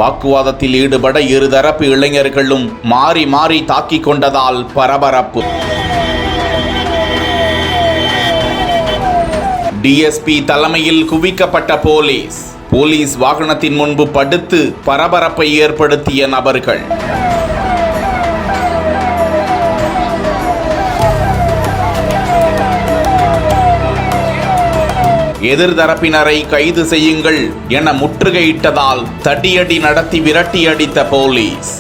வாக்குவாதத்தில் ஈடுபட இருதரப்பு இளைஞர்களும் மாறி மாறி தாக்கிக் கொண்டதால் பரபரப்பு. டிஎஸ்பி தலைமையில் குவிக்கப்பட்ட போலீஸ் வாகனத்தின் முன்பு படுத்து பரபரப்பை ஏற்படுத்திய நபர்கள். எதிர்தரப்பினரை கைது செய்யுங்கள் என முற்றுகையிட்டதால் தடியடி நடத்தி விரட்டியடித்த போலீஸ்.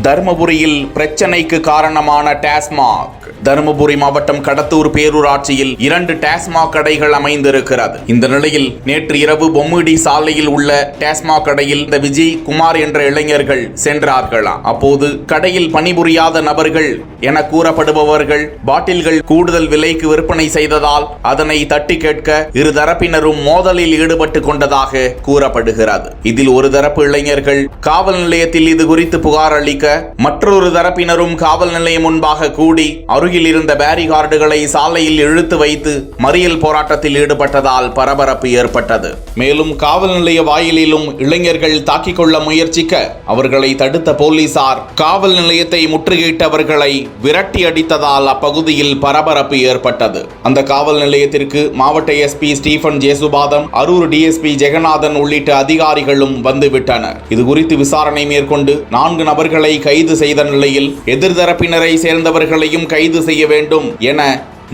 தர்மபுரியில் பிரச்சனைக்கு காரணமான டாஸ்மாக். தருமபுரி மாவட்டம் கடத்தூர் பேரூராட்சியில் 2 டாஸ்மாக் கடைகள் அமைந்திருக்கிறது. இந்த நிலையில் நேற்று இரவு பொம்மிடி சாலையில் உள்ள டாஸ்மாக் கடையில் இந்த விஜய் குமார் என்ற இளைஞர்கள் சென்றார்களாம். அப்போது கடையில் பணிபுரியாத நபர்கள் என கூறப்படுபவர்கள் பாட்டில்கள் கூடுதல் விலைக்கு விற்பனை செய்ததால் அதனை தட்டி கேட்க இருதரப்பினரும் மோதலில் ஈடுபட்டு கொண்டதாக கூறப்படுகிறது. இதில் ஒரு தரப்பு இளைஞர்கள் காவல் நிலையத்தில் இது குறித்து புகார் அளிக்க, மற்றொரு தரப்பினரும் காவல் நிலையம் முன்பாக கூடி அருகில் இருந்த பேரிகார்டுகளை சாலையில் இழுத்து வைத்து மறியல் போராட்டத்தில் ஈடுபட்டதால் பரபரப்பு ஏற்பட்டது. மேலும் காவல் நிலைய வாயிலிலும் இளைஞர்கள் தாக்கிக் கொள்ள முயற்சிக்க அவர்களை தடுத்த போலீசார் காவல் நிலையத்தை முற்றுகையிட்டவர்களை விரட்டி அடித்ததால் அப்பகுதியில் பரபரப்பு ஏற்பட்டது. அந்த காவல் நிலையத்திற்கு மாவட்ட SP Stephen Jesupatham, Arur DSP Jeganathan உள்ளிட்ட அதிகாரிகளும் வந்துவிட்டனர். இதுகுறித்து விசாரணை மேற்கொண்டு 4 நபர்களை கைது செய்த நிலையில் எதிர்தரப்பினரை சேர்ந்தவர்களையும் கைது செய்ய வேண்டும் என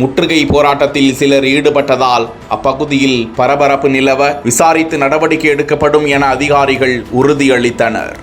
முற்றுகை போராட்டத்தில் சிலர் ஈடுபட்டதால் அப்பகுதியில் பரபரப்பு நிலவ விசாரித்து நடவடிக்கை எடுக்கப்படும் என அதிகாரிகள் உறுதியளித்தனர்.